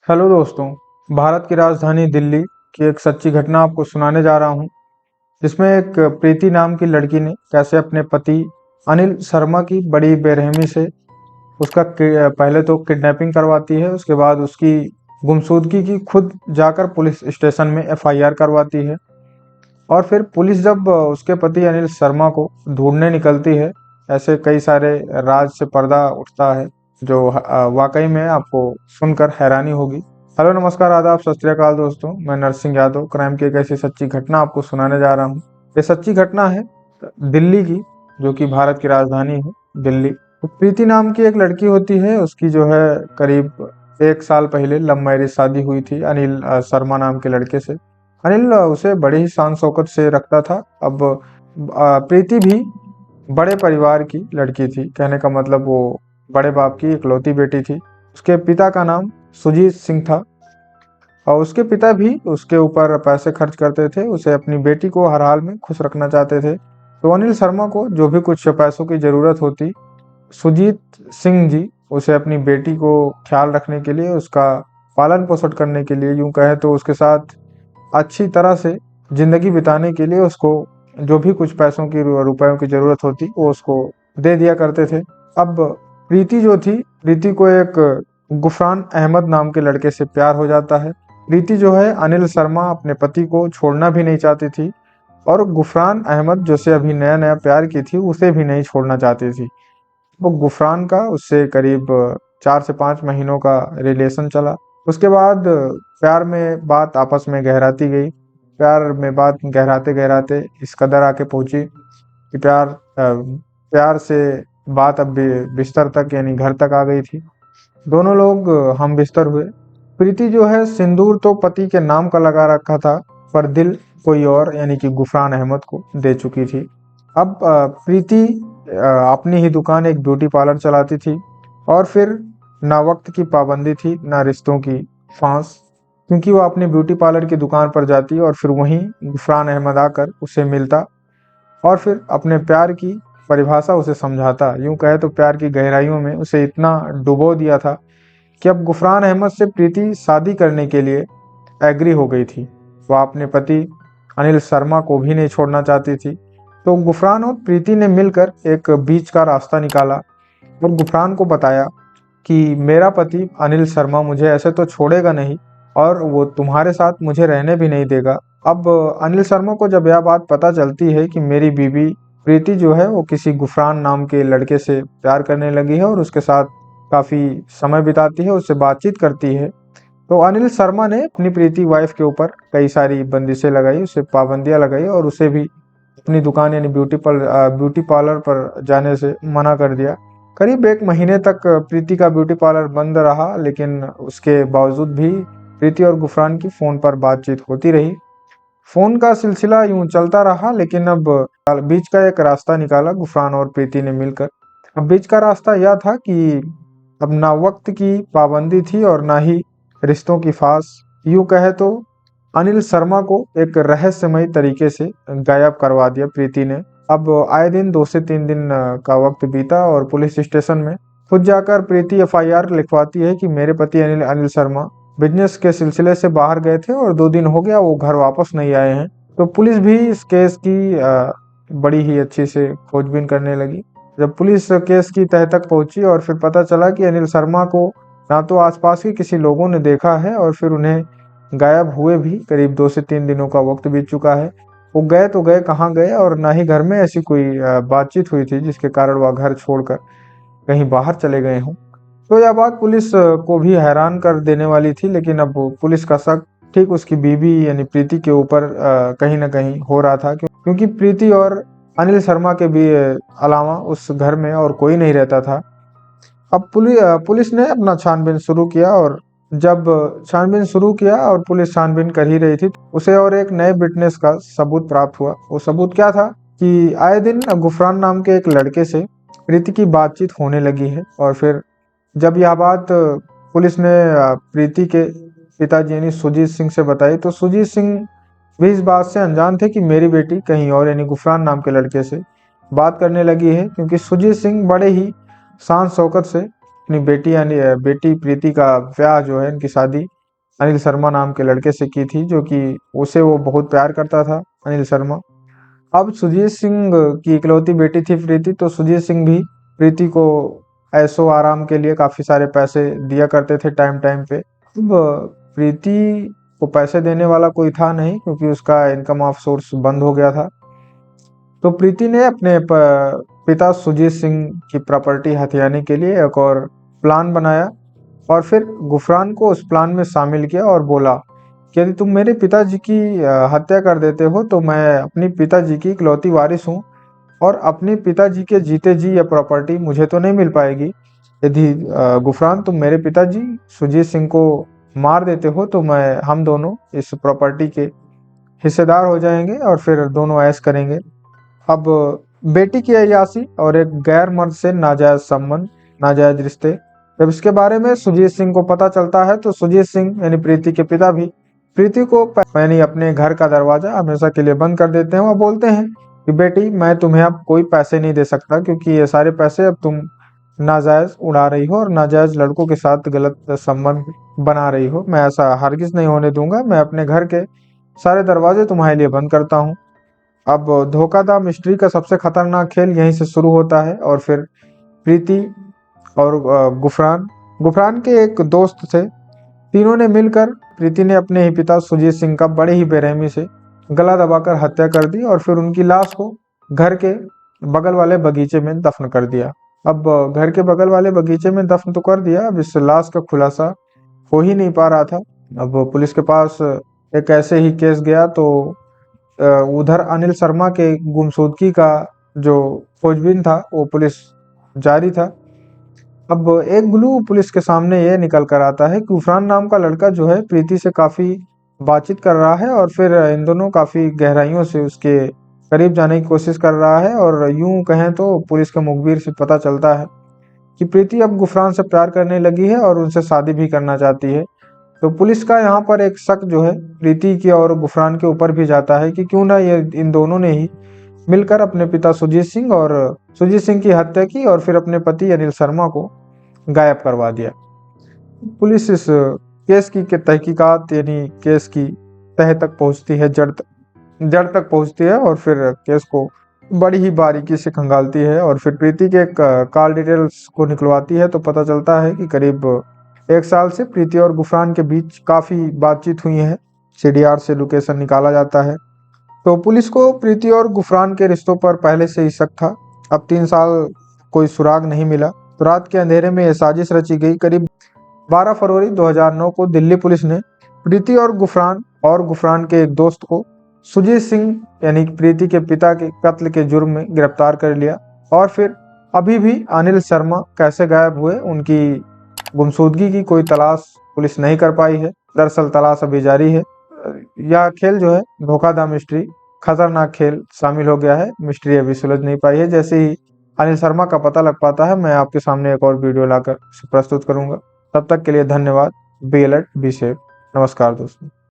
Hello दोस्तों। भारत की राजधानी दिल्ली की एक सच्ची घटना आपको सुनाने जा रहा हूँ, जिसमें एक प्रीति नाम की लड़की ने कैसे अपने पति अनिल शर्मा की बड़ी बेरहमी से उसका पहले तो किडनैपिंग करवाती है। उसके बाद उसकी गुमशुदगी की खुद जाकर पुलिस स्टेशन में एफआईआर करवाती है। और फिर पुलिस जब उसके पति अनिल शर्मा को ढूंढने निकलती है, ऐसे कई सारे राज से पर्दा उठता है जो वाकई में आपको सुनकर हैरानी होगी। हेलो, नमस्कार, आदाब, सत श्री अकाल दोस्तों। मैं नरसिंह यादव क्राइम की एक ऐसी सच्ची घटना आपको सुनाने जा रहा हूँ। ये सच्ची घटना है दिल्ली की, जो कि भारत की राजधानी है दिल्ली। तो प्रीति नाम की एक लड़की होती है, उसकी जो है करीब 1 साल पहले लव मैरिज शादी हुई थी अनिल शर्मा नाम के लड़के से। अनिल उसे बड़े ही शान शौकत से रखता था। अब प्रीति भी बड़े परिवार की लड़की थी, कहने का मतलब वो बड़े बाप की इकलौती बेटी थी। उसके पिता का नाम सुजीत सिंह था और उसके पिता भी उसके ऊपर पैसे खर्च करते थे, उसे अपनी बेटी को हर हाल में खुश रखना चाहते थे। तो अनिल शर्मा को जो भी कुछ पैसों की जरूरत होती, सुजीत सिंह जी उसे अपनी बेटी को ख्याल रखने के लिए, उसका पालन पोषण करने के लिए, यूं कहे तो उसके साथ अच्छी तरह से जिंदगी बिताने के लिए उसको जो भी कुछ पैसों की रुपयों की जरूरत होती वो उसको दे दिया करते थे। अब प्रीति जो थी, प्रीति को एक गुफरान अहमद नाम के लड़के से प्यार हो जाता है। प्रीति जो है अनिल शर्मा अपने पति को छोड़ना भी नहीं चाहती थी और गुफरान अहमद जो से अभी नया नया प्यार की थी उसे भी नहीं छोड़ना चाहती थी। वो गुफरान का उससे करीब 4 से 5 महीनों का रिलेशन चला। उसके बाद प्यार में बात आपस में गहराती गई। प्यार में बात गहराते गहराते इस कदर आके पहुंची कि प्यार से बात अब बिस्तर तक यानी घर तक आ गई थी। दोनों लोग हम बिस्तर हुए। प्रीति जो है सिंदूर तो पति के नाम का लगा रखा था, पर दिल कोई और यानी कि गुफरान अहमद को दे चुकी थी। अब प्रीति अपनी ही दुकान, एक ब्यूटी पार्लर चलाती थी और फिर ना वक्त की पाबंदी थी ना रिश्तों की फांस, क्योंकि वो अपनी ब्यूटी पार्लर की दुकान पर जाती और फिर वहीं गुफरान अहमद आकर उसे मिलता और फिर अपने प्यार की परिभाषा उसे समझाता। यूं कहे तो प्यार की गहराइयों में उसे इतना डुबो दिया था कि अब गुफरान अहमद से प्रीति शादी करने के लिए एग्री हो गई थी। वह अपने पति अनिल शर्मा को भी नहीं छोड़ना चाहती थी। तो गुफरान और प्रीति ने मिलकर एक बीच का रास्ता निकाला और गुफरान को बताया कि मेरा पति अनिल शर्मा मुझे ऐसे तो छोड़ेगा नहीं और वो तुम्हारे साथ मुझे रहने भी नहीं देगा। अब अनिल शर्मा को जब यह बात पता चलती है कि मेरी बीवी प्रीति जो है वो किसी गुफरान नाम के लड़के से प्यार करने लगी है और उसके साथ काफी समय बिताती है, उससे बातचीत करती है, तो अनिल शर्मा ने अपनी प्रीति वाइफ के ऊपर कई सारी बंदिशें लगाई, उसे पाबंदियां लगाई और उसे भी अपनी दुकान यानी ब्यूटी पार्लर पर जाने से मना कर दिया। करीब 1 महीने तक प्रीति का ब्यूटी पार्लर बंद रहा, लेकिन उसके बावजूद भी प्रीति और गुफरान की फोन पर बातचीत होती रही। फोन का सिलसिला यूं चलता रहा, लेकिन अब बीच का एक रास्ता निकाला गुफरान और प्रीति ने मिलकर। अब बीच का रास्ता यह था कि अब ना वक्त की पाबंदी थी और ना ही रिश्तों की फांस। यूं कहे तो अनिल शर्मा को एक रहस्यमयी तरीके से गायब करवा दिया प्रीति ने। अब आए दिन 2 से 3 दिन का वक्त बीता और पुलिस स्टेशन में खुद जाकर प्रीति एफआईआर लिखवाती है कि मेरे पति अनिल अनिल शर्मा बिजनेस के सिलसिले से बाहर गए थे और 2 दिन हो गया वो घर वापस नहीं आए हैं। तो पुलिस भी इस केस की बड़ी ही अच्छी से खोजबीन करने लगी। जब पुलिस केस की तह तक पहुंची और फिर पता चला कि अनिल शर्मा को ना तो आसपास के किसी लोगों ने देखा है और फिर उन्हें गायब हुए भी करीब 2 से 3 दिनों का वक्त बीत चुका है। वो गए तो गए कहाँ गए, और ना ही घर में ऐसी कोई बातचीत हुई थी जिसके कारण वह घर छोड़कर कहीं बाहर चले गए हों। तो यह बात पुलिस को भी हैरान कर देने वाली थी, लेकिन अब पुलिस का शक ठीक उसकी बीवी यानी प्रीति के ऊपर कहीं ना कहीं हो रहा था, क्योंकि प्रीति और अनिल शर्मा के भी अलावा उस घर में और कोई नहीं रहता था। अब पुलिस ने अपना छानबीन शुरू किया और जब छानबीन शुरू किया और पुलिस छानबीन कर ही रही थी, उसे और एक नए विटनेस का सबूत प्राप्त हुआ। वो सबूत क्या था कि आए दिन गुफरान नाम के एक लड़के से प्रीति की बातचीत होने लगी है। और फिर जब यह बात पुलिस ने प्रीति के पिताजी यानी सुजीत सिंह से बताई, तो सुजीत सिंह भी इस बात से अनजान थे कि मेरी बेटी कहीं और यानी गुफरान नाम के लड़के से बात करने लगी है, क्योंकि सुजीत सिंह बड़े ही शान शौकत से अपनी बेटी यानी बेटी प्रीति का ब्याह जो है, इनकी शादी अनिल शर्मा नाम के लड़के से की थी, जो कि उसे वो बहुत प्यार करता था, अनिल शर्मा। अब सुजीत सिंह की इकलौती बेटी थी प्रीति, तो सुजीत सिंह भी प्रीति को ऐशो आराम के लिए काफी सारे पैसे दिया करते थे टाइम टाइम पे। अब प्रीति को पैसे देने वाला कोई था नहीं, क्योंकि उसका इनकम ऑफ सोर्स बंद हो गया था। तो प्रीति ने अपने पिता सुजीत सिंह की प्रॉपर्टी हथियाने के लिए एक और प्लान बनाया, और फिर गुफरान को उस प्लान में शामिल किया और बोला कि यदि तुम मेरे पिताजी की हत्या कर देते हो तो मैं अपनी पिताजी की इकलौती वारिस हूँ, और अपने पिताजी के जीते जी यह प्रॉपर्टी मुझे तो नहीं मिल पाएगी। यदि गुफरान तुम मेरे पिताजी सुजीत सिंह को मार देते हो तो हम दोनों इस प्रॉपर्टी के हिस्सेदार हो जाएंगे और फिर दोनों ऐश करेंगे। अब बेटी की अय्याशी और एक गैर मर्द से नाजायज संबंध, नाजायज रिश्ते, जब इसके बारे में सुजीत सिंह को पता चलता है तो सुजीत सिंह यानी प्रीति के पिता भी प्रीति को यानी अपने घर का दरवाजा हमेशा के लिए बंद कर देते हैं। वो बोलते हैं कि बेटी, मैं तुम्हें अब कोई पैसे नहीं दे सकता, क्योंकि ये सारे पैसे अब तुम नाजायज उड़ा रही हो और नाजायज लड़कों के साथ गलत संबंध बना रही हो। मैं ऐसा हरगिज नहीं होने दूंगा। मैं अपने घर के सारे दरवाजे तुम्हारे लिए बंद करता हूँ। अब धोखाधड़ी मिस्ट्री का सबसे खतरनाक खेल यहीं से शुरू होता है, और फिर प्रीति और गुफरान के एक दोस्त थे, तीनों ने मिलकर प्रीति ने अपने ही पिता सुजीत सिंह का बड़े ही बेरहमी से गला दबाकर हत्या कर दी और फिर उनकी लाश को घर के बगल वाले बगीचे में दफन कर दिया। अब घर के बगल वाले बगीचे में दफन तो कर दिया, अब इस लाश का खुलासा हो ही नहीं पा रहा था। अब पुलिस के पास एक ऐसे ही केस गया, तो उधर अनिल शर्मा के गुमशुदगी का जो खोजबीन था वो पुलिस जारी था। अब एक ग्लू पुलिस के सामने ये निकल कर आता है कि गुफरान नाम का लड़का जो है प्रीति से काफी बातचीत कर रहा है, और फिर इन दोनों काफी गहराइयों से उसके करीब जाने की कोशिश कर रहा है। और यूं कहें तो पुलिस के मुखबिर से पता चलता है कि प्रीति अब गुफरान से प्यार करने लगी है और उनसे शादी भी करना चाहती है। तो पुलिस का यहाँ पर एक शक जो है प्रीति की और गुफरान के ऊपर भी जाता है कि क्यों ना ये इन दोनों ने ही मिलकर अपने पिता सुजीत सिंह की हत्या की और फिर अपने पति अनिल शर्मा को गायब करवा दिया। पुलिस इस केस की तहकीकात यानी केस की तह तक पहुंचती है, जड़ तक पहुंचती है, और फिर केस को बड़ी ही बारीकी से खंगालती है और फिर प्रीति के कॉल डिटेल्स को निकलवाती है। तो पता चलता है कि करीब 1 साल से प्रीति और गुफरान के बीच काफी बातचीत हुई है। सीडीआर से लोकेशन निकाला जाता है। तो पुलिस को प्रीति और गुफरान के रिश्तों पर पहले से ही शक था। अब 3 साल कोई सुराग नहीं मिला, तो रात के अंधेरे में यह साजिश रची गई। करीब 12 फरवरी 2009 को दिल्ली पुलिस ने प्रीति और गुफरान के एक दोस्त को सुजीत सिंह यानी प्रीति के पिता के कत्ल के जुर्म में गिरफ्तार कर लिया। और फिर अभी भी अनिल शर्मा कैसे गायब हुए, उनकी गुमशुदगी की कोई तलाश पुलिस नहीं कर पाई है। दरअसल तलाश अभी जारी है। यह खेल जो है धोखाधड़ी मिस्ट्री, खतरनाक खेल शामिल हो गया है। मिस्ट्री अभी सुलझ नहीं पाई है। जैसे ही अनिल शर्मा का पता लग पाता है, मैं आपके सामने एक और वीडियो लाकर प्रस्तुत करूंगा। तब तक के लिए धन्यवाद। Be alert, be safe. नमस्कार दोस्तों।